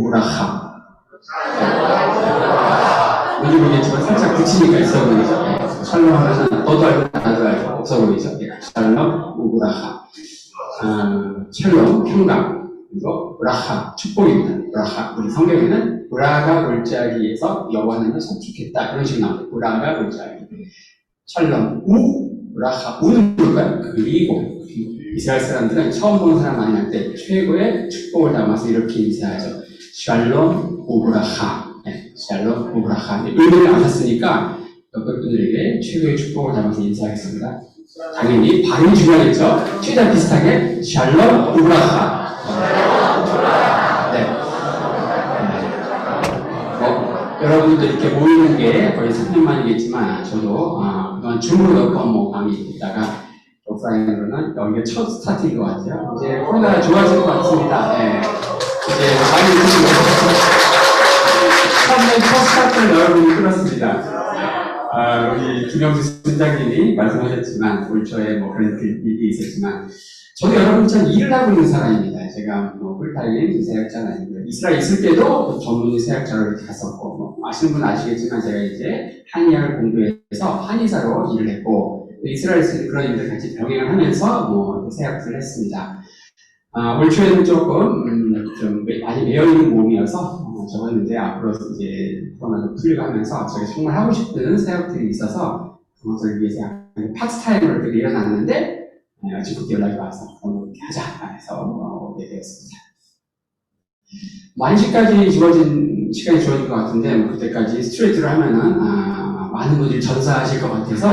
우브라하. 뭔지 모르겠지만 살짝 붙이니까 있어 보이죠. 샬롬 하면 너도 알고 나도 알고 없어 보이죠. 샬롬 우브라하. 샬롬 평강, 그리고 브라하 축복입니다. 브라하, 우리 성경에는 브라가 골짜기에서 여호와 하나님을 속축했다 이런 식으로 나옵니다. 브라가 골짜기. 샬롬 우 브라하. 우는 뭘까요? 그리고 이스라엘 사람들은 처음 보는 사람 만날 때 최고의 축복을 담아서 이렇게 인사하죠. 샬롬 우브라하. 네, 샬롬 우브라하. 의미를 아셨으니까 옆에 분들에게 최고의 축복을 담아서 인사하겠습니다. 당연히 발음이 중요하겠죠? 최대한 비슷하게 샬롬 우브라하. 네. 여러분들도 이렇게 모이는 게 거의 3년 만이겠지만 저도 그동안 줌으로 몇번 강의 듣다가 목사님으로는 여기가 첫 스타트인 것 같아요. 이제 코로나가 좋아질 것 같습니다. 네. 이제 많이 처음에 첫 스타트를 여러분이 끌었습니다. 우리 김영수 선장님이 말씀하셨지만 올 초에 뭐 그런 일이 있었지만 저도 여러분처럼 일을 하고 있는 사람입니다. 제가 풀타임 사역자는 아니고요. 이스라엘 있을 때도 전문의 사역자로 이렇게 갔었고 아시는 분 아시겠지만 제가 이제 한의학을 공부해서 한의사로 일을 했고 이스라엘에서 그런 일들 같이 병행을 하면서 사역을 했습니다. 올 초에는 조금 좀 많이 매여있는 몸이어서 저는 이제 앞으로 이제 코로나도 풀리고 하면서 제가 정말 하고 싶은 사역들이 있어서 그것을 위해서 파트타임으로 이렇게 내려놨는데 지금 연락이 와서 이렇게 하자 해서 오게 되었습니다. 1시까지 시간이 주어진 것 같은데 그때까지 스트레이트로 하면은 많은 분들이 전사하실 것 같아서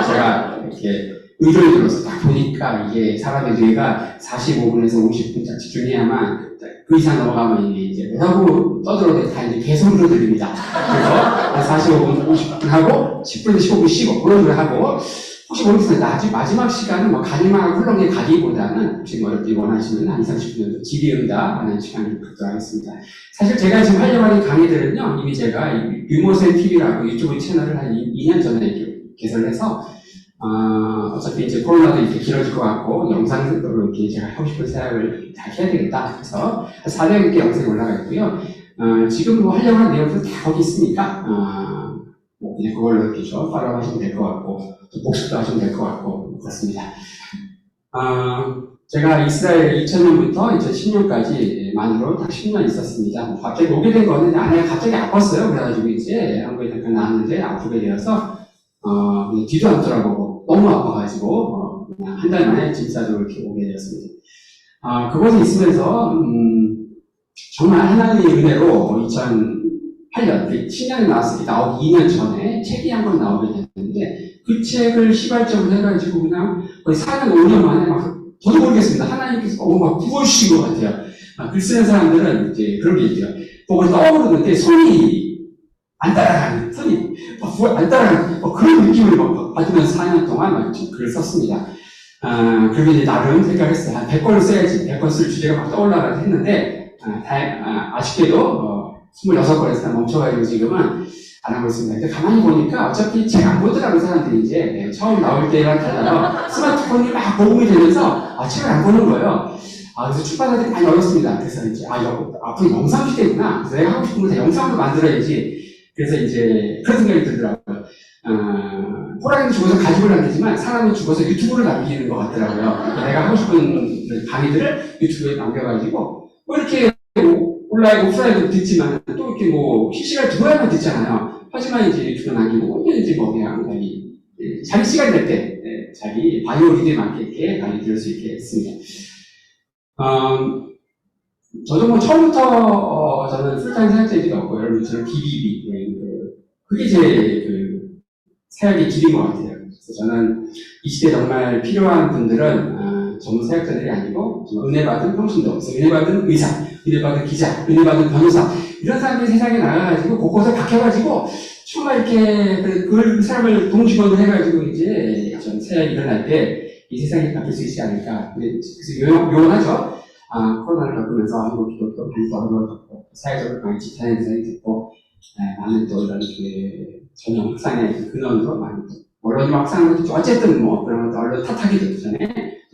제가 이렇게 의존이 들어서 딱 보니까 이게 사람의 뇌가 45분에서 50분짜리 집중해야만 그 이상 넘어가면 이제 하고 떠들어도 다 이제 개성으로 들립니다. 그래서 45분, 50분 하고 10분에서 15분 쉬고 그런 식으로 하고 혹시 모르겠어요. 마지막 시간은 가지막 훌렁에 가기보다는 혹시 이렇게 원하시면 한 30분 정도 질의응답 하는 시간을 갖도록 하겠습니다. 사실 제가 지금 하려고 하는 강의들은요, 이미 제가 유모센 TV라고 유튜브 채널을 한 2년 전에 이렇게 개설해서, 어차피 이제 코로나도 이렇게 길어질 것 같고, 영상으로 이렇게 제가 하고 싶은 사역을 다 해야 되겠다. 그래서 400개 영상이 올라가 있고요. 지금 하려고 하는 내용도 다 거기 있으니까, 그냥 그걸로 이렇게 좀 팔로우 하시면 될 것 같고, 또 복습도 하시면 될 것 같고, 그렇습니다. 제가 이스라엘 2000년부터 2010년까지 만으로 딱 10년 있었습니다. 갑자기 오게 된 거는 아내가 갑자기 아팠어요. 그래가지고 이제 한국에 잠깐 나왔는데 아프게 되어서, 뒤도 안 돌아보고 너무 아파가지고, 그냥 한 달 만에 진짜로 이렇게 오게 되었습니다. 그곳에 있으면서, 정말 하나님의 은혜로 2008년, 신년에 나오기 2년 전에 책이 한 권 나오게 됐는데, 그 책을 시발적으로 해가지고 그냥 거의 4년, 5년 만에 저도 모르겠습니다. 하나님께서 막 부어주신 것 같아요. 글 쓰는 사람들은 이제 그런 게 있죠. 보고 떠오르는데 손이 안 따라가는, 안 따라가는, 그런 느낌을 받으면서 4년 동안 글을 썼습니다. 그리고 이제 나름 생각했어요. 한 100권을 써야지. 100권 쓸 주제가 막 떠올라가 했는데, 아쉽게도 26권에서 멈춰가지고 지금은 안 하고 있습니다. 근데 가만히 보니까 어차피 책 안 보더라고요, 사람들이 이제. 처음 나올 때랑 달라요. 스마트폰이 막 보급이 되면서, 책을 안 보는 거예요. 그래서 출판사들이 많이 어렵습니다. 그래서 이제, 앞으로 영상 시대구나. 그래서 내가 하고 싶은 거 다 영상으로 만들어야지. 그래서 이제, 그런 생각이 들더라고요. 호랑이는 죽어서 가죽을 남기지만, 사람은 죽어서 유튜브를 남기는 것 같더라고요. 내가 하고 싶은 강의들을 유튜브에 남겨가지고, 이렇게, 온라인, 오프라인도 듣지만, 또 이렇게 실시간 들어야만 듣잖아요. 하지만 이제 유튜브에 남기고, 이제 그냥, 자기 시간 될 때, 자기 바이오리드에 맞게 이렇게 강의 들을 수 있게 했습니다. 저도 처음부터, 저는 풀타임 사역자이기도 없고, 여러분, 저는 BBB, 그게 제 사역의 길인 것 같아요. 그래서 저는 이 시대에 정말 필요한 분들은, 전문 사역자들이 아니고, 은혜받은 평신도, 은혜받은 의사, 은혜받은 기자, 은혜받은 변호사, 이런 사람들이 세상에 나가가지고, 곳곳에 박혀가지고, 정말 이렇게, 그 사람을 동직원을 해가지고, 이제, 전 사역이 일어날 때, 이 세상이 바뀔 수 있지 않을까. 그래서 요원하죠. 코로나를 겪으면서 한국 기독교 반사 어려워졌고, 사회적으로 많이 지탄의 대상이 됐고, 많은 또 이런 전형 확산의 근원으로 많이, 언론이 확산한 것도 어쨌든 그런 언론 탓하기도 전에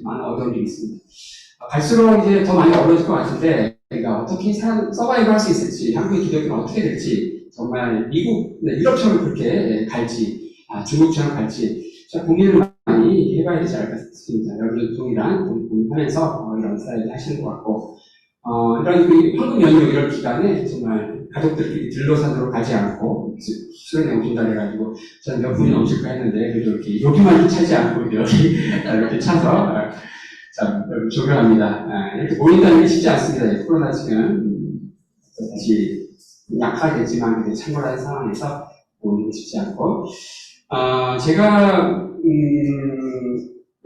많은 어려운 일이 있습니다. 갈수록 이제 더 많이 어려워질 것 같은데, 이스라엘가 어떻게 서바이브 할 수 있을지, 한국의 기독교는 어떻게 될지, 정말 미국, 유럽처럼 그렇게 갈지, 중국처럼 갈지, 고민을 많이 해봐야 되지 않을까 싶습니다. 여러분들 동일한 고민하면서 이런 사회를 하시는 것 같고, 이런 그 황금 연휴 이런 기간에 정말 가족들끼리 들로산으로 가지 않고 수련회 오신다 해가지고 저는 몇 분이 넘칠까 했는데 그래도 이렇게 여기만 차지 않고 여기 이렇게 차서 참 조명합니다. 이렇게 모인다는 게 쉽지 않습니다. 코로나 지금 다시 약화됐지만 창궐한 상황에서 모이는 게 쉽지 않고 제가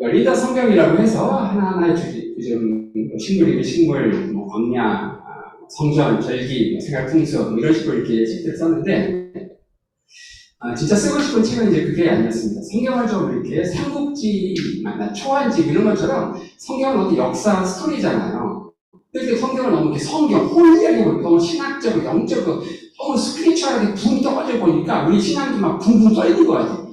열린다 성경이라고 해서 하나하나의 좀 식물이면 식물, 광야, 성전, 절기, 생활풍수 이런 식으로 이렇게 책들을 썼는데 진짜 쓰고 싶은 책은 이제 그게 아니었습니다. 성경을 좀 이렇게 삼국지, 초한지 이런 것처럼 성경은 어떤 역사 스토리잖아요. 그래서 성경을 너무 이렇게 홀리하게 보니까 너무 신학적으로, 영적으로, 너무 스피리추얼하게 붕 떠가지고 보니까 우리 신앙도 막 붕붕 떠 있는 것 같아요.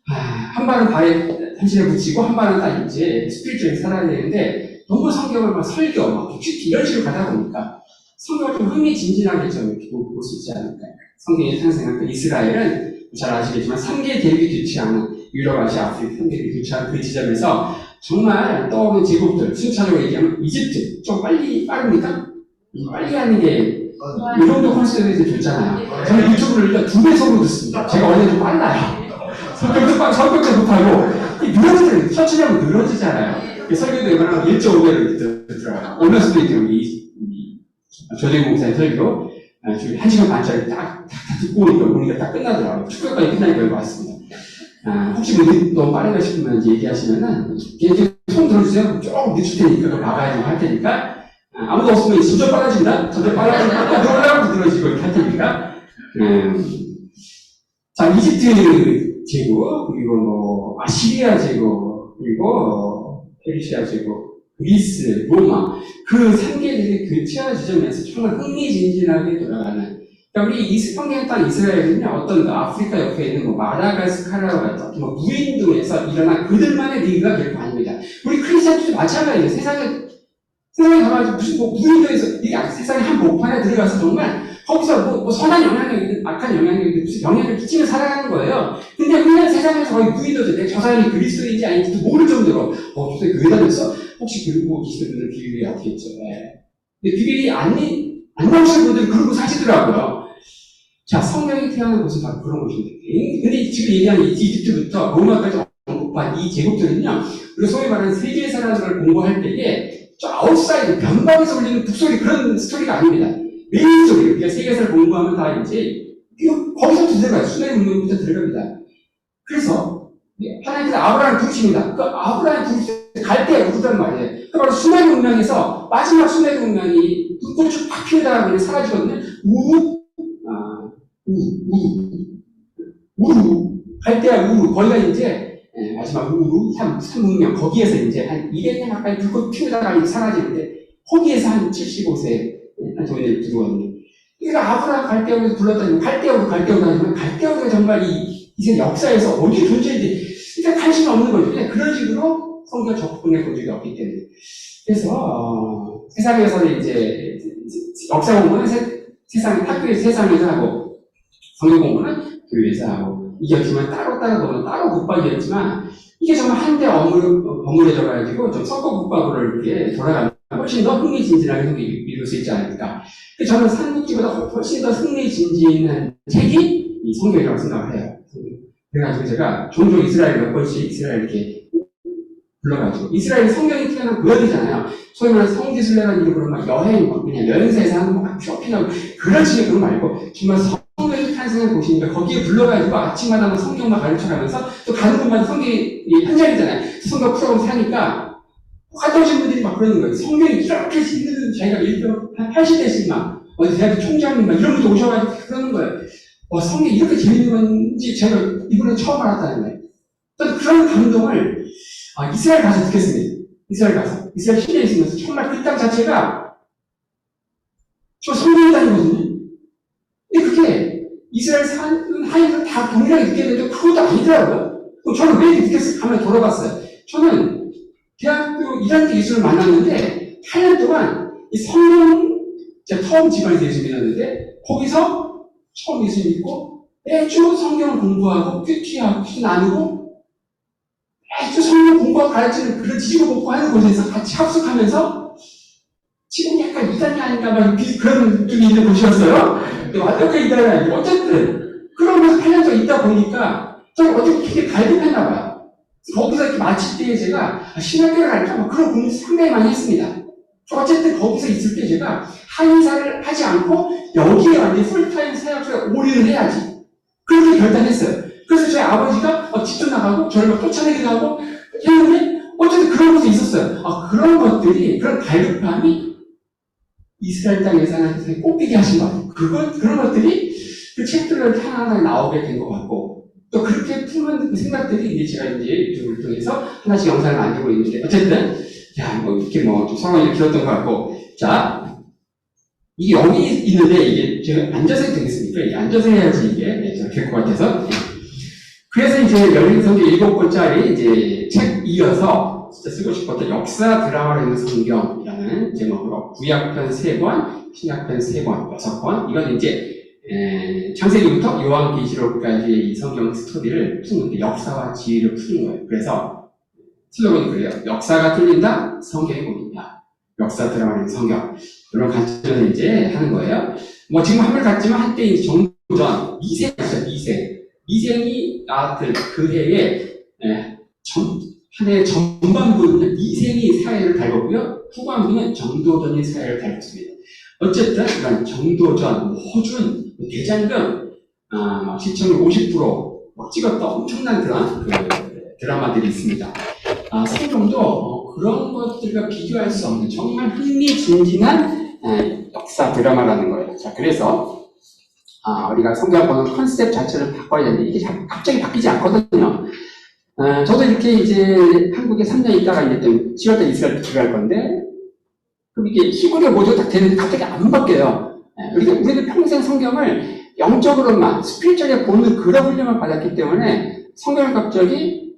한 발은 발에 당신을 붙이고 한 발은 딱 이제 스피리추얼하게 살아야 되는데 너무 성경을 막 설교, 막 큐티 이런 식으로 가다 보니까 성경을 좀 흥미진진하게 좀 이렇게 볼 수 있지 않을까요? 성경이 탄생한 그 이스라엘은 잘 아시겠지만 3개 대륙이 교체하는 유럽, 아시아, 아프리카 3개 대륙이 교체하는 그 지점에서 정말 떠오르는 제국들, 순차적으로 얘기하면 이집트, 좀 빠릅니까? 빨리 하는 게 이 정도 컨셉에서 좋잖아요. 저는 유튜브를 일단 2배속으로 듣습니다. 제가 원래 좀 빨라요. 성격도 못하고 늘어지잖아요. 천천히 하면 늘어지잖아요. 설교도 웬만하면 1.5배로 듣더라고요. 오면서도 이렇게 우리 조정 목사의 설교 지금 1시간 반짜리 딱 듣고 오니까 딱 끝나더라고요. 축구까지 끝나니까 여기 왔습니다. 혹시 너무 빠르다 싶으면 얘기하시면은 그냥 손 들어주세요. 조금 늦출 테니까 그거 막아야 할 테니까 아무도 없으면 점점 빨라진다. 점점 빨라지니까 늘어나고 늘어지고 이렇게 할 테니까 자, 이집트 제국, 그리고 아시리아 제국, 그리고 페르시아 제국, 그리스, 로마, 그 3개들이 교체한 지점에서 정말 흥미진진하게 돌아가는. 그러니까 우리 성경 땅 이스라엘은요, 어떤 아프리카 옆에 있는 마다가스카르와 같은 무인도에서 일어난 그들만의 리그가 결코 아닙니다. 우리 크리스천도 마찬가지예요. 세상에 가가지고 무슨 무인도에서 세상의 한 목판에 들어가서 정말 거기서 선한 영향력이든 악한 영향력이든 무슨 영향을 끼치며 살아가는 거예요. 근데 우리는 세상에서 거의 무인도인데 저 사람이 그리스도인지 아닌지도 모를 정도로 저 사람이 교회 다녔어? 혹시 그리고 계시는 분들 비밀이 어떻게 있죠? 근데 비밀이 안 나오시는 분들은 그러고 사시더라고요. 자, 성경이 태어난 곳은 바로 그런 곳입니다. 근데 지금 얘기하는 이집트부터 로마까지 언급한 이 제국들은요, 우리가 소위 말하는 세계 사람들을 공부할 때에 저 아웃사이드, 변방에서 울리는 북소리 그런 스토리가 아닙니다. 메인 스토리. 우리가 세계사를 공부하면 다 이제, 거기서부터 들어가요. 수메르 문명부터 들어갑니다. 그래서, 하나님께서 아브라함을 부르십니다. 그 아브라함을 부르실 때 갈대아 우르단 말이에요. 그 바로 수메르 문명에서, 마지막 수메르 문명이 눈꽃이 팍 피우다가 그냥 사라지거든요. 우루. 갈대아 우루. 거기가 이제, 마지막 우루, 3문명, 거기에서 이제 한 200년 가까이 불꽃 피우다가 사라지는데, 거기에서 한 75세, 한 저희들 들어왔는데, 그러니까 아브라함 갈대아우에서 불렀다니, 갈대아우로 하지만, 갈대아우가 정말 이 역사에서 어디 존재인지, 일단 관심이 없는 거죠. 그냥 그런 식으로 성경 접근해 본 적이 없기 때문에. 그래서, 세상에서는 이제, 역사 공부는 학교에서 세상에서 하고, 성경 공부는 교회에서 하고, 이게 정말 따로 국밥이었지만, 이게 정말 한데 버무려져가지고, 좀 섞어 국밥으로 이렇게 돌아가면 훨씬 더 흥미진진하게 이룰 수 있지 않을까. 저는 삼국지보다 훨씬 더 흥미진진한 책이 이 성경이라고 생각을 해요. 그래가지고 제가 종종 이스라엘 몇 번씩 이스라엘 이렇게 불러가지고, 이스라엘 성경이 태어난 그 어디잖아요. 소위 말해서 성지순례라는 이름으로 막 여행, 그냥 여행사에서 하는 막 쇼핑하고, 그런 식의 그런 말고, 정말 성경이 탄생한 곳이니까 거기에 불러가지고 아침마다 성경만 가르쳐가면서 또 가는 곳마다 성경이 현장이잖아요. 성경 풀어가면서 하니까 갔다 분들이 막 그러는 거예요. 성경이 이렇게 있는 자기가 80대씩 막 어디 대학교 총장님 막 이런 분들 오셔가지고 그러는 거예요. 성경이 이렇게 재밌는 건지 제가 이번에 처음 알았다는 거예요. 그런 감동을 이스라엘 가서 듣겠습니다. 이스라엘 시내에 있으면서 정말 그 땅 자체가 저 성경이다니거든요. 근데 그게 이스라엘 사는 하에서 다 동일하게 느꼈는데 그것도 아니더라고요. 그럼 저는 왜 이렇게 느꼈을까? 가만히 돌아봤어요. 저는 대학교 1학년 때 예수를 만났는데 8년 동안 이 성경 제가 처음 지방에서 예수 믿었는데, 거기서 처음 예수 믿고, 매주 성경을 공부하고, 큐티하고, 큐티 나누고, 매주 성경 공부하고 가르치는 그런 지식을 먹고 하는 곳에서 같이 합숙하면서, 지금 약간 이단이 아닌가 막 그런 느낌이 있는 곳이었어요. 완벽한 이단이 아니고, 어쨌든, 그러면서 8년 동안 있다 보니까, 저는 어떻게 되게 갈급했나 봐요. 거기서 이렇게 마칠 때에 제가 신학교를 갈까? 뭐 그런 공부 상당히 많이 했습니다. 어쨌든 거기서 있을 때 제가 한의사를 하지 않고 여기에 완전히 풀타임 사역자에 올인을 해야지. 그렇게 결단했어요. 그래서 저희 아버지가 집도 나가고 저를 막 쫓아내기도 하고 했는데 어쨌든 그런 것도 있었어요. 그런 것들이, 그런 갈급함이 이스라엘 땅에서 하나님께서 꼽히게 하신 거예요. 그런 것들이 그 책들을 하나하나 나오게 된 것 같고, 또 그렇게 품은 생각들이 이제 제가 이제 유튜브를 통해서 하나씩 영상을 만들고 있는데, 어쨌든, 이렇게 좀 상황이 길었던 것 같고, 자, 이게 여기 있는데, 이게 제가 앉아서 해도 되겠습니까? 이게 앉아서 해야지 이게 될 것 같아서. 그래서 이제 열린성경 7권짜리 이제 책 이어서 진짜 쓰고 싶었던 역사 드라마라는 성경이라는 제목으로 구약편 3권, 신약편 3권, 6권, 이건 이제 창세기부터 요한계시록까지의 이 성경 스토리를 푸는 역사와 지혜를 푸는 거예요. 그래서 슬로건이 그래요. 역사가 틀린다, 성경이 보인다. 역사 드라마는 성경. 이런 관점에서 이제 하는 거예요. 뭐 지금 한물 같지만 한때 이제 정전 미생이었어요. 미생이 나왔던 그 해에 한 해의 전반부는 미생이 사회를 달궜고요. 후반부는 정도전이 사회를 달궜습니다. 어쨌든 이런 정도전, 허준, 대장금, 시청률 50% 찍었던 엄청난 그런 드라마들이 있습니다. 성경도 그런 것들과 비교할 수 없는 정말 흥미진진한 역사 드라마라는 거예요. 자, 그래서 우리가 성경 보는 컨셉 자체를 바꿔야 되는데 이게 갑자기 바뀌지 않거든요. 저도 이렇게 이제 한국에 3년 있다가 이제 또 10월달 이스라엘 들어갈 건데, 그럼 이게 히브리어 모듈 딱 되는데 갑자기 안 바뀌어요. 우리는 평생 성경을 영적으로만, 스피리추얼하게 보는 그런 훈련을 받았기 때문에 성경을 갑자기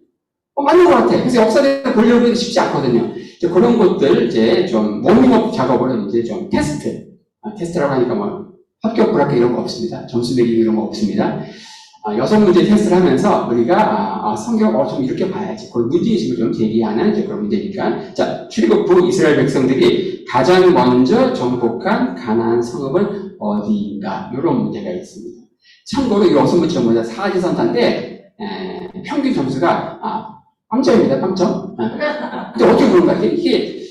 맞는 것 같아. 그래서 역사를 보려고 해도 쉽지 않거든요. 이제 그런 것들 이제 좀 워밍업 작업을 이제 좀 테스트라고 하니까 뭐 합격, 불합격 이런 거 없습니다. 점수 매기기 이런 거 없습니다. 6문제 테스트를 하면서 우리가 성경 좀 이렇게 봐야지. 그런 문제의식을 좀 제기하는 이제 그런 문제니까. 자, 출애굽 후 이스라엘 백성들이 가장 먼저 정복한 가나안 성읍은 어디인가? 이런 문제가 있습니다. 참고로 이 6문제가 뭐냐? 사지선다인데 평균 점수가 빵점입니다. 빵점. 근데 어떻게 그런가? 이게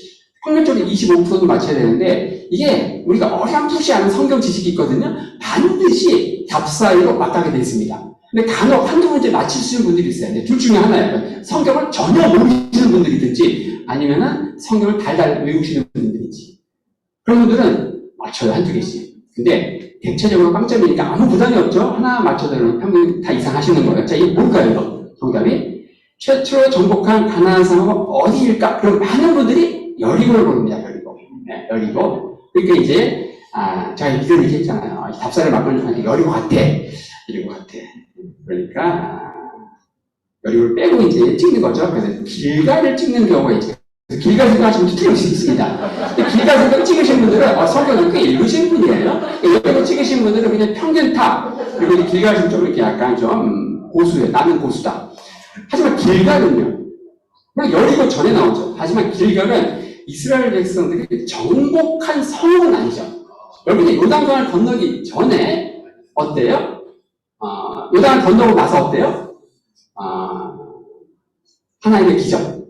평균적으로 25%도 맞춰야 되는데, 이게 우리가 어렴풋이 아는 성경 지식이 있거든요. 반드시 답 사이로 맞닿게 되어 있습니다. 근데 간혹 한두 문제 맞힐 수 있는 분들이 있어요. 둘 중에 하나예요. 성경을 전혀 모르시는 분들이든지, 아니면은 성경을 달달 외우시는 분들이든지. 그런 분들은 맞춰요. 한두 개씩. 근데 대체적으로 빵점이니까 아무 부담이 없죠. 하나 맞춰도 평균 다 이상 하시는 거예요. 자, 이게 뭘까요, 이거? 정답이? 최초로 정복한 가나안 성읍은 어디일까? 그럼 많은 분들이 여리고를 고릅니다. 여리고. 그러니까 이제 제가 이런 얘기 했잖아요. 답사를 맡은 분한테 여리고 같아. 그러니까 여리고를 빼고 이제 찍는 거죠. 그래서 길가를 찍는 경우가 있죠. 길가 생각하시면 틀릴 수 있습니다. 길가 생각 찍으신 분들은 성경을 꽤 읽으신 분이에요. 여리고 찍으신 분들은 그냥 평균탑, 그리고 길가 좀 이렇게 약간 좀 고수예요. 나는 고수다. 하지만 길가는요, 그냥 여리고 전에 나오죠. 하지만 길가는 이스라엘 백성들이 정복한 성은 아니죠. 여러분이 요단강을 건너기 전에 어때요? 요단을 건너고 나서 어때요? 하나님의 기적,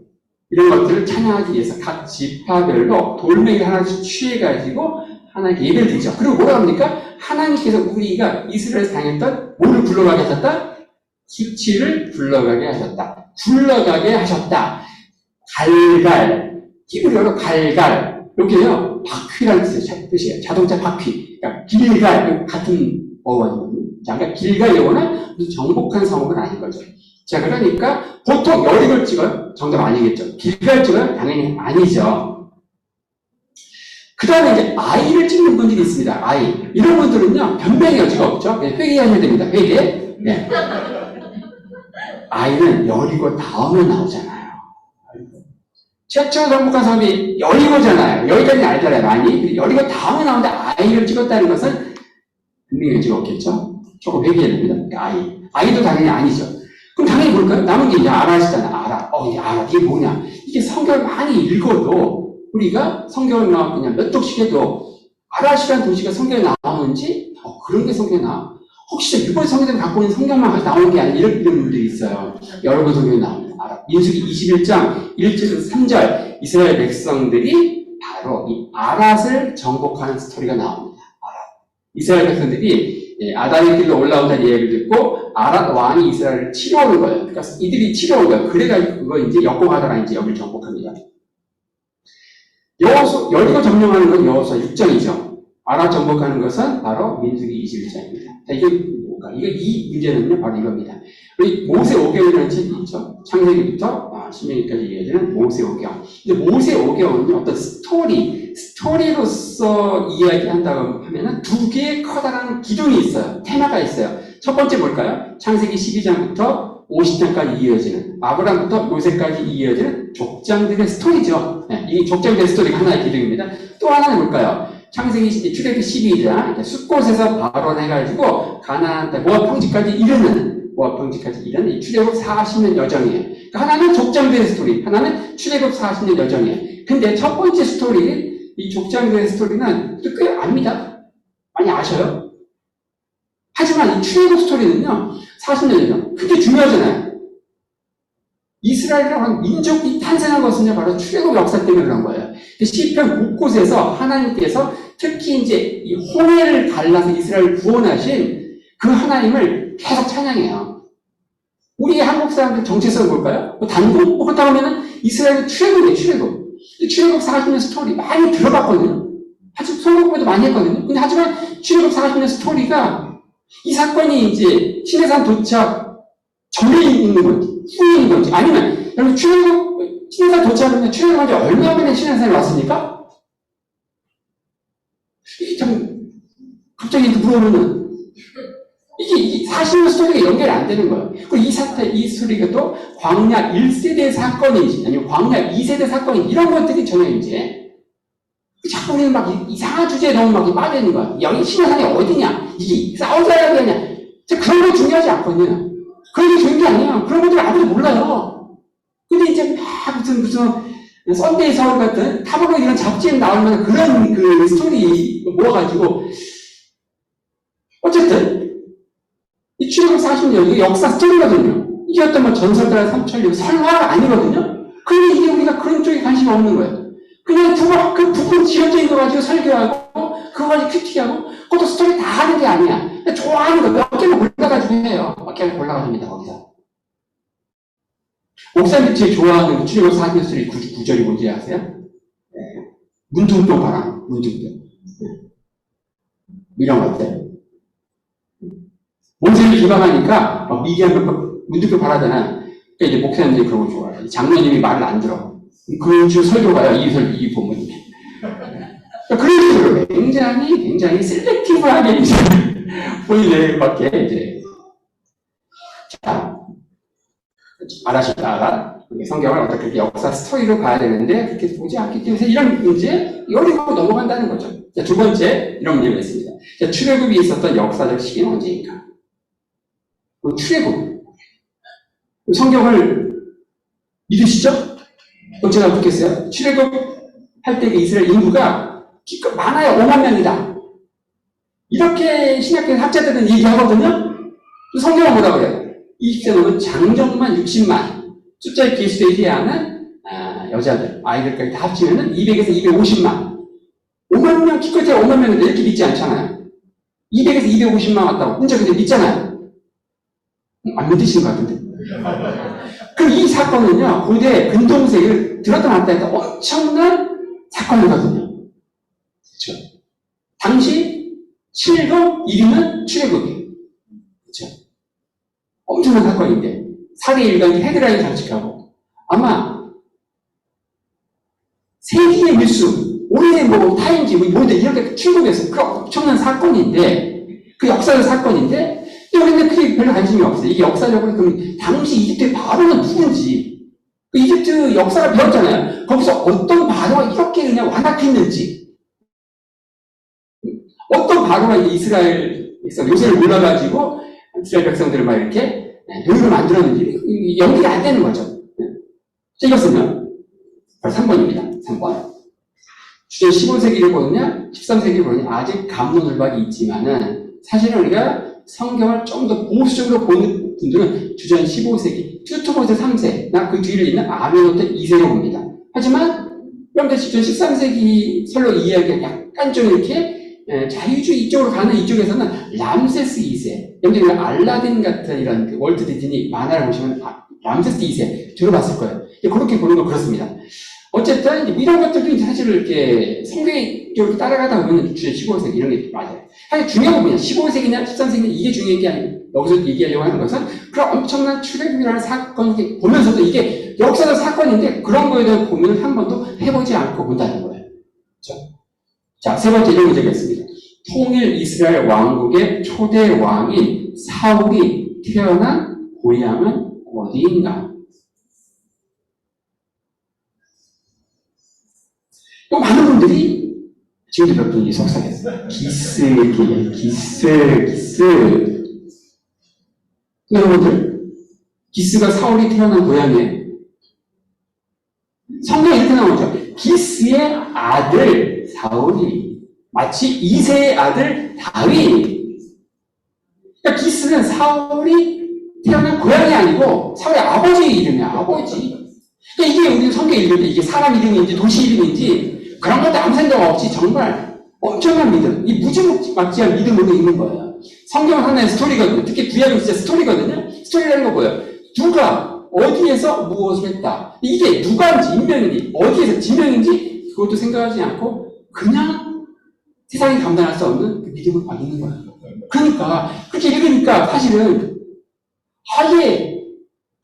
이런 것들을 찬양하기 위해서 각 지파별로 돌멩이를 하나씩 취해가지고 하나님께 예배를 드리죠. 그리고 뭐라 합니까? 하나님께서 우리가 이스라엘에서 당했던 뭐를 굴러가게 하셨다? 수치를 굴러가게 하셨다. 갈갈, 히브리어로 갈갈, 여기에요. 바퀴라는 뜻이에요. 자동차 바퀴. 그러니까 길갈, 같은 어원이거든요. 자, 그러니까 길갈 영어는 정복한 성읍은 아닌 거죠. 자, 그러니까 보통 여리고를 찍어요. 정답 아니겠죠. 길갈 찍어요? 당연히 아니죠. 그 다음에 이제 아이를 찍는 분들이 있습니다. 아이. 이런 분들은요, 변명의 여지가 없죠. 회개하셔야 됩니다. 회개. 네. 아이는 여리고 다음에 나오잖아요. 최초 정복한 사람이 여리고잖아요. 여기까지는 알잖아요, 많이. 여리고 다음에 나오는데 아이를 찍었다는 것은 분명히 찍었겠죠? 조금 회개해야 됩니다. 아이도 당연히 아니죠. 그럼 당연히 뭘까요? 남은 게 이제 알아시잖아. 이제 알아. 이게 뭐냐? 이게 성경을 많이 읽어도, 우리가 성경을 그냥 몇 독씩 해도, 아라시라는 도시가 성경에 나오는지, 그런 게 성경에 나와. 혹시 일본 성경을 갖고 있는 성경만 나오는 게 아니라 이런 분들이 있어요. 여러 번 성경에 나옵니다. 민수기 21장 1절에서 3절, 이스라엘 백성들이 바로 이 아랏을 정복하는 스토리가 나옵니다. 이스라엘 백성들이 아담의 길로 올라온다는 얘기를 듣고 아랏 왕이 이스라엘을 치러오는 거예요. 그러니까 이들이 치러오는 거예요. 그래가지고 그거 이제 역공하다가 이제 여기를 정복합니다. 여리고 점령하는 건 여호수아 6장이죠. 아랏 정복하는 것은 바로 민수기 21장입니다. 자, 이게 뭔가? 이 문제는요, 바로 이겁니다. 우리 모세 오경이라는 책이 있죠. 창세기부터 신명기까지 이어지는 모세 오경. 근데 모세 오경은요, 어떤 스토리로서 이야기한다고 하면은 두 개의 커다란 기둥이 있어요. 테마가 있어요. 첫 번째 뭘까요? 창세기 12장부터 50장까지 이어지는, 아브라함부터 모세까지 이어지는 족장들의 스토리죠. 네, 이 족장들의 스토리가 하나의 기둥입니다. 또 하나는 뭘까요? 창세기 출애굽기 12장 숫곳에서 발언해가지고 가나안 모압 평지까지 이르는 이 출애굽 40년 여정이에요. 그러니까 하나는 족장들의 스토리, 하나는 출애굽 40년 여정이에요. 근데 첫 번째 스토리, 이 족장들의 스토리는 꽤 압니다. 많이 아셔요. 하지만 이 출애굽 스토리는요, 40년 여정, 그게 중요하잖아요. 이스라엘이라는 민족이 탄생한 것은요, 바로 출애굽 역사 때문에 그런 거예요. 시편 곳곳에서 하나님께서 특히 이제 이 홍해를 갈라서 이스라엘을 구원하신 그 하나님을 계속 찬양해요. 우리 한국 사람들 정체성은 뭘까요? 단군? 그렇다고 하면은 이스라엘은 출애굽이에요, 출애굽. 출애굽 40년 스토리 많이 들어봤거든요. 하지만 성경공부도 많이 했거든요. 근데 하지만 출애굽 40년 스토리가 이 사건이 이제 시내산 도착 전에 있는 건지, 후에 있는 건지, 아니면 여러분 시내산 도착하면 출애굽한 지 얼마 만에 시내산에 왔습니까? 이게 참 갑자기 물어보면 이게 40년 스토리가 연결이 안 되는 거예요. 그리고 이 스토리가 또 광야 1세대 사건인지 아니면 광야 2세대 사건인지 이런 것들이 전혀 이제 자꾸 우리는 막 이상한 주제에 너무 막 빠져있는 거야. 여기 시내산이 어디냐? 이게 사우디아라비아 하냐? 그런 거 중요하지 않거든요. 그런 게 중요한 게 아니야. 그런 것들 아무도 몰라요. 근데 이제 막 무슨 썬데이 서울 같은 타블로 이런 잡지에 나오는 그런 그 스토리 모아가지고 어쨌든 이 출애굽 40년 이게 역사 스토리거든요. 이게 어떤 뭐 전설들 삼천리 설화가 아니거든요. 그런데 이게 우리가 그런 쪽에 관심이 없는 거예요. 그냥 그 부분 지어져 있는 거 가지고 설교하고 그거 가지고 큐티하고 그것도 스토리 다 하는 게 아니야. 좋아하는 거 몇 개만 골라가지고 해요. 몇 개만 골라가집니다 거기서. 목사님이 제일 좋아하는 출애굽 40년 스토리 구절이 뭔지 아세요? 네. 문둥병 바람, 문둥병. 이런 거 어때요? 모세를 기방하니까 미디안 문둥병 바라잖아. 그러니까 이제 목사님들이 그런 거 좋아해요. 장로님이 말을 안 들어. 그 주 설교가요, 이 본문이. 그런 식으로 굉장히 셀렉티브하게 이제 보이는 밖에 이제. 자, 알아시다가 성경을 어떻게 역사 스토리로 가야 되는데 그렇게 보지 않기 때문에 이런 문제 이거리고 넘어간다는 거죠. 자, 두 번째 이런 문제가 있습니다. 자, 출애굽이 있었던 역사적 시기는 언제인가? 출애굽 성경을 믿으시죠? 그럼 제가 묻겠어요. 출애굽 할 때 이스라엘 인구가 많아요. 5만 명이다. 이렇게 신약의 학자들은 얘기하거든요. 성경은 뭐라고 그래요? 20세로는 장정만 60만, 숫자에 기수되지 않은 여자들, 아이들까지 다 합치면 200에서 250만. 5만 명, 기껏해야 5만 명인데 이렇게 믿지 않잖아요. 200에서 250만 왔다고. 혼자 근데 믿잖아요. 안 믿으시는 것 같은데. 그럼 이 사건은요, 고대 근동세계를 들었다 놨다 했다 엄청난 사건이거든요. 그렇죠? 당시 7급 1위는 출애굽이에요. 그렇죠? 엄청난 사건인데 사대 일간지 헤드라인 장식하고 아마 세기의 뉴스, 올해의 뭐 타임지 뭐 이렇게 출국해서 그 엄청난 사건인데 그 역사적 사건인데 우리는 그게 별로 관심이 없어요. 이게 역사적으로 그럼 당시 이집트의 바로는 누군지 이집트 역사를 배웠잖아요. 거기서 어떤 바로가 이렇게 그냥 완악했는지, 어떤 바로가 이스라엘 백성, 요새를 몰라가지고 이스라엘 백성들을 막 이렇게 노예로 만들었는지 연결이 안 되는 거죠. 자, 이것은요, 바로 3번입니다. 3번. 주전 15세기를 보느냐, 13세기를 보느냐, 아직 감론을박이 있지만은, 사실은 우리가 성경을 좀 더 보수적으로 보는 분들은 주전 15세기, 튜트모세 3세, 나 그 뒤를 있는 아메노테 2세로 봅니다. 하지만, 그런데 주전 13세기 설로 이야기가 약간 좀 이렇게 자유주의 이쪽으로 가는 이쪽에서는 람세스 2세, 여기 알라딘 같은 이런 그 월트 디즈니 만화를 보시면 람세스 2세 들어봤을 거예요. 그렇게 보는 건 그렇습니다. 어쨌든 이런 것들도 사실 이렇게 성경적으로 따라가다 보면 주전 15세기 이런 게 맞아요. 사실 중요한 건 뭐냐, 15세기냐 13세기냐 이게 중요한 게 아니고 여기서 얘기하려고 하는 것은 그런 엄청난 출애굽이라는 사건을 보면서도 이게 역사적 사건인데 그런 거에 대한 고민을 한 번도 해보지 않고 본다는 거예요. 그렇죠? 자, 세 번째 이런 문제겠습니다. 통일 이스라엘 왕국의 초대 왕인 사울이 태어난 고향은 어디인가? 또 많은 분들이 지금도 몇 분이 속삭였어요. 기스. 여러분들, 기스가 사울이 태어난 고향이에요. 성경에 이렇게 나오죠. 기스의 아들 사울이 마치 이새의 아들 다윗. 그러니까 기스는 사울이 태어난 고향이 아니고 사울의 아버지 이름이야. 아버지. 그러니까 이게 우리 성경 읽을 때 이게 사람 이름인지 도시 이름인지 그런 것도 아무 생각 없이 정말 엄청난 믿음, 이 무지막지한 믿음으로 읽는 거예요. 성경은 하나의 스토리거든요. 특히 구약은 진짜 스토리거든요. 스토리라는 거 뭐예요? 누가 어디에서 무엇을 했다. 이게 누가인지 인명인지 어디에서 지명인지 그것도 생각하지 않고 그냥 세상이 감당할 수 없는 그 믿음을 받는 거예요. 그러니까 그렇게 읽으니까 사실은 아예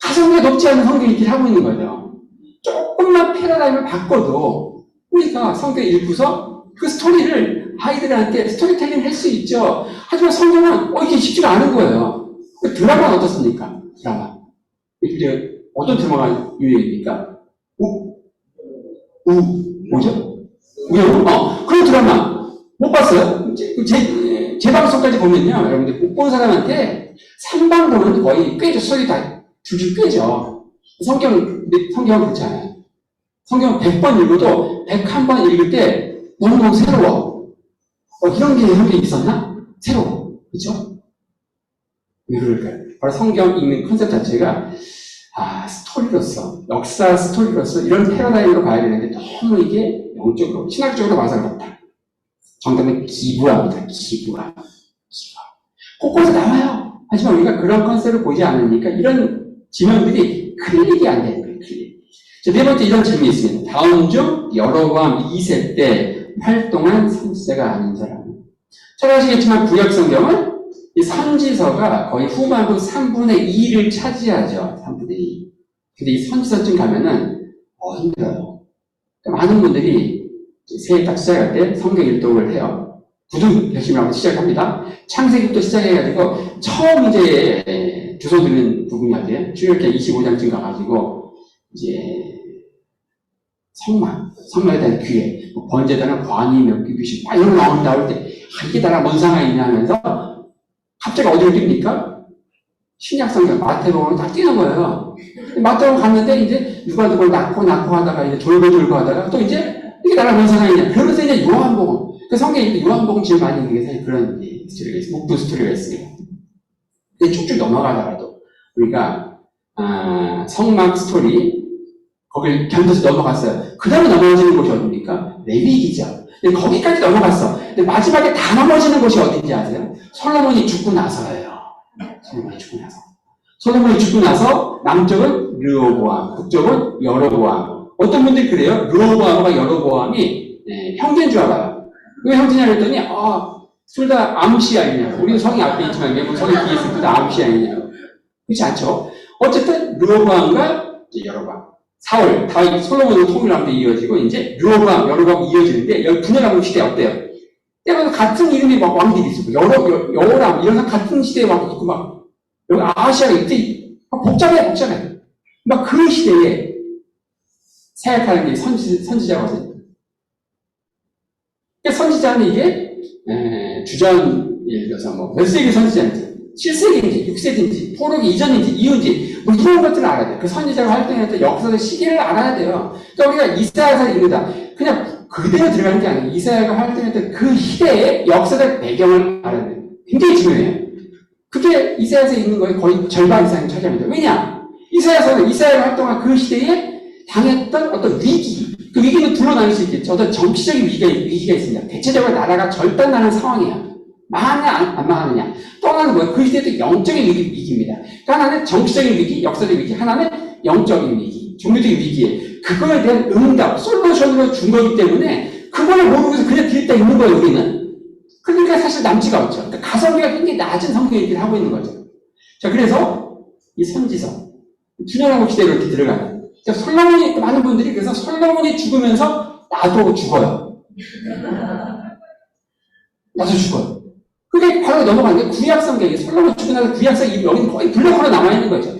가성비가 높지 않은 성경이 이렇게 하고 있는 거죠. 조금만 패러다임을 바꿔도 우리가 성경 읽고서 그 스토리를 아이들한테 스토리텔링 할 수 있죠. 하지만 성경은 이게 쉽지가 않은 거예요. 그 드라마는 어떻습니까? 드라마. 이제 어떤 드라마가 유행입니까? 뭐죠? 그런 드라마 못 봤어요? 제 방송까지 보면요. 여러분들 못 본 사람한테 3방송은 거의 꿰죠. 스토리 다 줄줄 꿰죠. 성경은 그렇지 않아요. 성경 100번 읽어도 101번 읽을 때 너무너무 새로워. 이런 게 성경에 있었나? 새로워. 그렇죠? 왜 그럴까요? 바로 성경 읽는 컨셉 자체가 스토리로서, 역사 스토리로서 이런 패러다임으로 가야 되는데 너무 이게 영적으로, 신학적으로 봐서 그렇다. 정답은 기부합니다. 기부하. 곳곳에 나와요. 하지만 우리가 그런 컨셉을 보지 않으니까 이런 지명들이 클릭이 안 되는 거예요. 클릭. 자, 네 번째 이런 질문이 있습니다. 다음 중 여로보암 2세 때 활동한 선지자가 아닌 사람. 잘 아시겠지만 구약 성경은 이 선지서가 거의 후반부 3분의 2를 차지하죠. 3분의 2. 근데 이 선지서쯤 가면은 힘들어요. 그러니까 많은 분들이 새해 딱 시작할 때 성경 일독을 해요. 구두 열심히 하고 시작합니다. 창세기부터 시작해가지고 처음 이제 주소 드는 부분이 어디에요? 출애굽기 25장쯤 가가지고 이제 성막에 대한 규례, 번제단은 광이 몇 규비씩 막 이런 거 나올 때 이게 나라 뭔 상황이 있냐 하면서 갑자기 어디로 뜁니까? 신약 성경 마태복음으로 딱 뛰는 거예요. 마태복음 갔는데 이제 누가 누굴 낳고 하다가 이제 돌고 하다가 또 이제 이게 나라 뭔 상황이냐. 그러면서 이제 요한복음. 그 성경에 요한복음 제일 많이 있는 게 사실 그런 스토리가 있어요. 목도 스토리가 있습니다. 근데 쭉쭉 넘어가다가도 우리가 성막 스토리 거길 견뎌서 넘어갔어요. 그 다음에 넘어지는 곳이 어디입니까? 레위기죠. 근데 거기까지 넘어갔어. 근데 마지막에 다 넘어지는 곳이 어딘지 아세요? 솔로몬이 죽고 나서예요. 솔로몬이 죽고 나서 남쪽은 르호보암, 북쪽은 여로보암. 어떤 분들이 그래요? 르호보암과 여로보암이 형제인 줄 알아요. 왜 형제냐 그랬더니 둘 다 암시 아니냐고. 우리는 성이 앞에 있지만 왜 성이 뒤에 있을 때 암시 아니냐고. 그렇지 않죠? 어쨌든 르호보암과 여로보암. 사울, 다윗, 솔로몬으로 통일하면서 이어지고 이제 르호보암, 여로보암 이어지는데 여기 분열하는 시대 어때요? 때마다 같은 이름의 막 왕들이 있고 여호람 이런 같은 시대에 막 있고 막 여기 아시아가 있지 복잡해. 막 그 시대에 사역하는 게 선지자거든요. 그러니까 선지자는 이게 주전 예를 들어서 뭐 몇 세기 선지자인지 7세기인지 6세기인지 포로기 이전인지 이후인지 뭐 이런 것들을 알아야 돼요. 그 선지자가 활동할 때 역사의 시기를 알아야 돼요. 그러니까 우리가 이사야서를 읽는다. 그냥 그대로 들어가는 게 아니에요. 이사야가 활동할 때 그 시대의 역사적 배경을 알아야 돼요. 굉장히 중요해요. 그게 이사야서 읽는 거에 거의 절반 이상을 차지합니다. 왜냐? 이사야서는 이사야가 활동한 그 시대에 당했던 어떤 위기, 그 위기는 둘로 나눌 수 있겠죠. 어떤 정치적인 위기가 있습니다. 대체적으로 나라가 절단나는 상황이야. 망하느냐, 안 망하느냐. 또 하나는 뭐예요? 그 시대도 영적인 위기입니다. 그러니까 하나는 정치적인 위기, 역사적 위기, 하나는 영적인 위기, 종교적인 위기에 그거에 대한 응답, 솔루션으로 준 거기 때문에 그걸 모르고서 그냥 뒤에 딱 있는 거예요, 우리는. 그러니까 사실 남지가 않죠. 그러니까 가성비가 굉장히 낮은 성경 얘기를 하고 있는 거죠. 자, 그래서 이 선지서, 주년왕국 시대로 이렇게 들어가요. 솔로몬이, 많은 분들이 그래서 솔로몬이 죽으면서 나도 죽어요. 나도 죽어요. 그게 바로 넘어가는 게 구약 성경이 솔로몬 죽고 나서 구약 성경이 여기는 거의 블록으로 남아있는 거죠.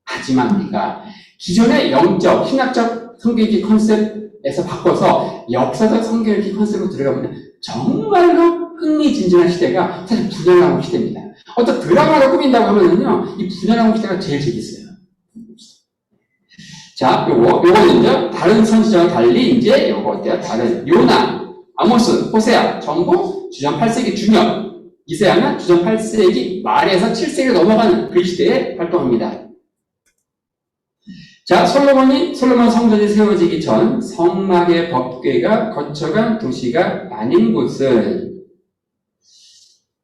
하지만 우리가 기존의 영적, 신학적 성경기 컨셉에서 바꿔서 역사적 성경기 컨셉으로 들어가면 정말로 흥미진진한 시대가 사실 분열왕국 시대입니다. 어떤 드라마를 꾸민다고 하면은요, 이 분열왕국 시대가 제일 재밌어요. 자, 요거는요, 다른 선지자와 달리 이제 요거 어때요? 다른 요나, 아모스, 호세아 전부 주전 8세기 중엽, 이사야는 주전 8세기 말에서 7세기로 넘어가는 그 시대에 활동합니다. 자, 솔로몬 성전이 세워지기 전 성막의 법궤가 거쳐간 도시가 아닌 곳은,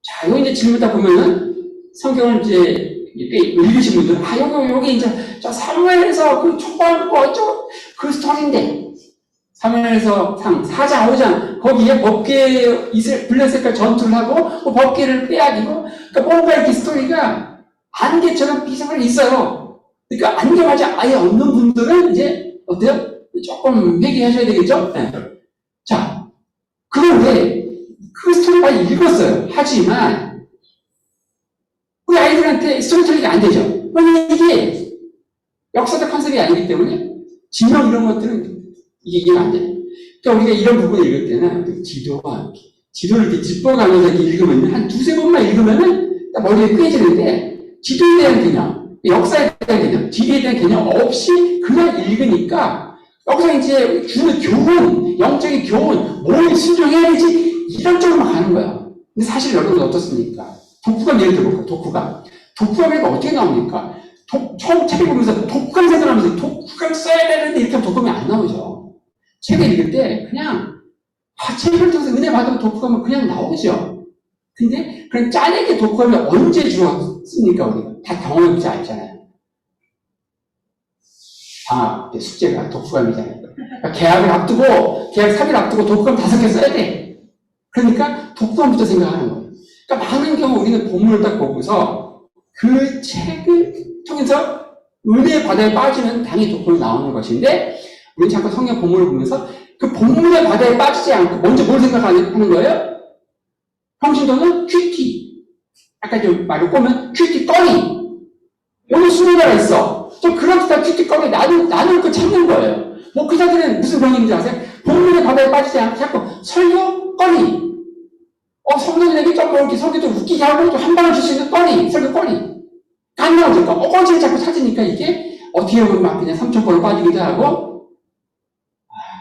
자, 이거 이제 질문 딱 보면은 성경을 이제 읽으신 분들은 여기 이제 저 사무엘에서 그 초반 거 그 스토리인데, 사무엘에서 4장 5장 거기에 법궤 블레셋과 전투를 하고 그 법궤를 빼앗기고, 그러니까 뭔가 이렇게 스토리가 안개처럼 비상하게 있어요. 그러니까 안개가 아예 없는 분들은 이제 어때요? 조금 회개하셔야 되겠죠? 네. 자, 그런데 그 스토리 많이 읽었어요. 하지만 우리 아이들한테 스토리텔링이 안 되죠. 왜냐면 이게 역사적 컨셉이 아니기 때문에 진영 이런 것들은 이게 이해가 안 돼요. 그러니까 우리가 이런 부분을 읽을 때는 지도를 이렇게 짚어가면서 이렇게 읽으면 한 두세 번만 읽으면은 머리에 꿰지는데, 지도에 대한 개념, 역사에 대한 개념, 지리에 대한 개념 없이 그냥 읽으니까 여기서 이제 주는 교훈, 영적인 교훈, 뭘 순종해야 되지? 이런 쪽으로만 가는 거야. 근데 사실 여러분 어떻습니까? 독후감 예를 들어볼까요? 독후감이 어떻게 나옵니까? 처음 책을 보면서 독후감 생각하면서 독후감 써야 되는데 이렇게 하면 독후감이 안 나오죠. 책을 읽을 때 그냥 책을 통해서 은혜 받으면 독후감은 그냥 나오죠. 근데 그런 짜내게 독후감이 언제 주었습니까? 우리가 다 경험해보지 않잖아요. 방학 때 숙제가 독후감이잖아요. 그러니까 계약 3일 앞두고 독후감 5개 써야 돼. 그러니까 독후감부터 생각하는 거예요. 그러니까 많은 경우 우리는 본문을 딱 보고서 그 책을 통해서 은혜의 바다에 빠지면 당연히 독후감이 나오는 것인데, 우리는 자꾸 성경 본문을 보면서 그 본문의 바다에 빠지지 않고 먼저 뭘 생각하는 거예요? 평신도는 큐티. 아까 좀 말로 꼬면 큐티 꺼리. 여기 수레가 있어. 좀 그런 듯한 큐티 꺼리 나는 그 찾는 거예요. 목회자들은 무슨 병인지 아세요? 본문의 바다에 빠지지 않고 자꾸 설교 꺼리. 성도들에게 좀 이렇게 설교도 웃기게 하고 좀 한 방을 줄 수 있는 꺼리. 설교 꺼리. 안 나오니까 어거지를 자꾸 찾으니까 이게 어떻게 보면 막 그냥 삼천포로 빠지기도 하고,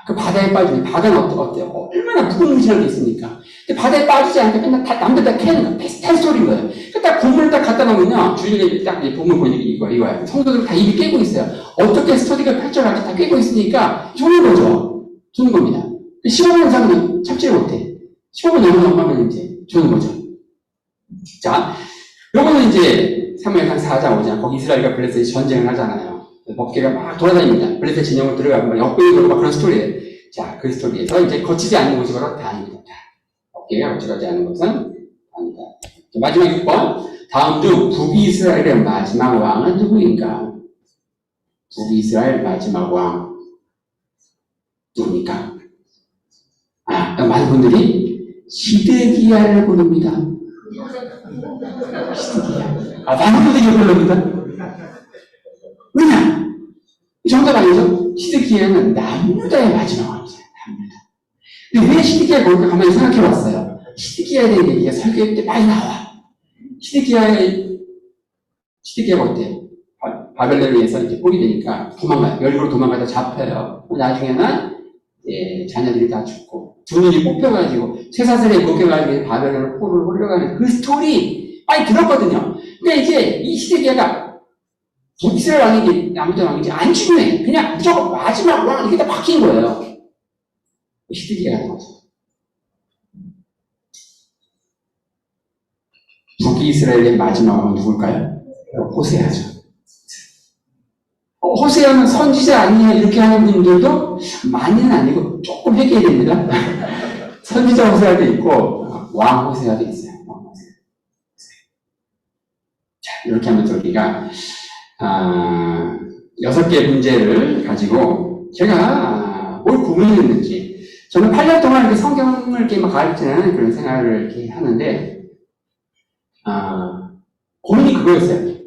그 바다에 빠지면 바다는 어때요? 얼마나 무궁무진한 게 있습니까? 근데 바다에 빠지지 않게 맨날 남들 다 캐는 거, 비슷한 스토리인 거예요. 딱 본문을 딱 갖다 놓으면요, 주인이 딱 본문 보니까 이거야. 성도들 다 입이 깨고 있어요. 어떻게 스토리가 펼쳐갈지 다 깨고 있으니까 주는 거죠. 주는 겁니다. 15분 이상은 참지를 못해. 15분 넘어가면 이제 주는 거죠. 자, 요거는 이제 사무엘상 4장 5장 거기 이스라엘과 블레셋이 전쟁을 하잖아요. 법궤가 막 돌아다닙니다. 블레셋 진영을 들어가고 막 역병이 돌고 막 그런 스토리예요. 자, 그 스토리에서 이제 거치지 않는 곳이 바로 다입니다. 법궤가 거치지 않는 곳은 다입니다. 마지막 6번. 다음 중 북이스라엘의 마지막 왕은 누구인가? 북이스라엘 마지막 왕 누굽니까? 많은 분들이 시드기야를 부릅니다. 시드기야. 많은 분들이 이걸 부릅니다. 왜냐? 정답 아니죠? 시드기야는 남유다의 마지막 왕이잖아요. 남유다. 근데 왜 시드기야가 그렇게 가만히 생각해 봤어요? 시드기야에 대한 얘기가 설교 때 많이 나와. 시드기야가 어때요? 바벨론에서 이제 꼴이 되니까 도망가요. 열으로 도망가다 잡혀요. 나중에는 자녀들이 다 죽고 두 눈이 뽑혀가지고 쇠사슬에 묶여가지고 바벨론을 꼴을 올려가는 그 스토리 많이 들었거든요. 그러니까 이제 이 시드기야가 이스라엘 왕인지 남유다 왕인지 안 중요해. 그냥 무조건 마지막 왕 이렇게 다 바뀐 거예요. 시드기야가 나왔어. 북이스라엘의 마지막 왕은 누굴까요? 호세아죠. 호세아는 선지자 아니냐 이렇게 하는 분들도 많이는 아니고 조금 회개해야 됩니다. 선지자 호세아도 있고 왕 호세아도 있어요. 자, 이렇게 하면서 우리가 6개의 문제를 가지고 제가 뭘 고민했는지 저는 8년 동안 이렇게 성경을 이렇게 막 가르치는 그런 생활을 이렇게 하는데 고민이 그거였어요.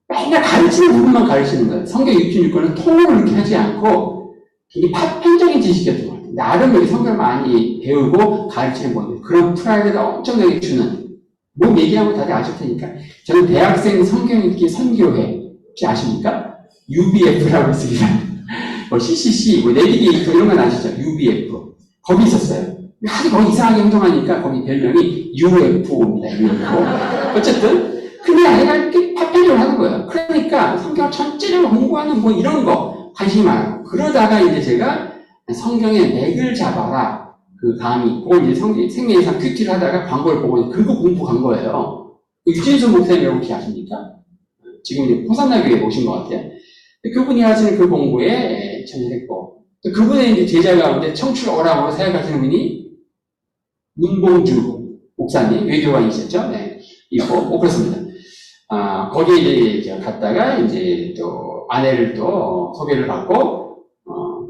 맨날 가르치는 부분만 가르치는 거예요. 성경 66권은 통으로 이렇게 하지 않고 되게 파편적인 지식이었던 것 같아요. 나름 여기 성경을 많이 배우고 가르치는 건데 그런 프라이드를 엄청나게 주는 뭐 얘기하면 다들 아실 테니까 저는 대학생 성경 읽기 선교회 혹시 아십니까? UBF라고 있습니다. 뭐 CCC, 뭐 내비게이터 이런 건 아시죠? UBF 거기 있었어요. 하도 거기 이상하게 행동하니까 거기 별명이 UFO입니다. UFO. 어쨌든 근데 아이가 이렇게 파편을 하는 거예요. 그러니까 성경 전체를 공부하는 뭐 이런 거 관심이 많아요. 그러다가 이제 제가 성경의 맥을 잡아라 그 강의, 그걸 이제 생명의상 큐티를 하다가 광고를 보고 그거 공부 간 거예요. 유진수 목사님이라고 혹시 아십니까? 지금 이제 호산나교에 오신 것 같아요. 그분이 하시는 그 공부에 참여했고, 그분의 이제 제자 가운데 청출 어랑으로 사역하시는 분이 문봉주 목사님, 외교관이셨죠? 네. 있고, 그렇습니다. 거기에 이제 갔다가 이제 또 아내를 또 소개를 받고,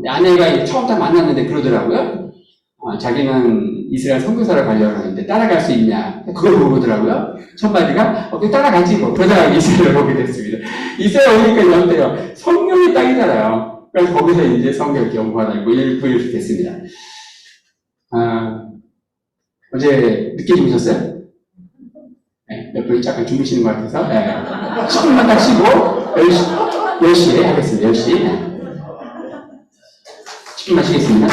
아내가 이제 처음부터 만났는데 그러더라고요. 자기는 이스라엘 선교사를 가려고 하는데 따라갈 수 있냐. 그걸 물어보더라고요. 첫 마디가, 따라가지 뭐. 그러다가 이스라엘을 오게 됐습니다. 이스라엘 오니까 어때요? 성경이 딱이잖아요. 그래서 거기서 이제 성경 연구하다 뭐 이렇게 됐습니다. 어제 늦게 주무셨어요? 네, 몇 분이 잠깐 주무시는 것 같아서, 네. 10분만 딱 쉬고, 10시에 하겠습니다. 10시. 10분만 쉬겠습니다.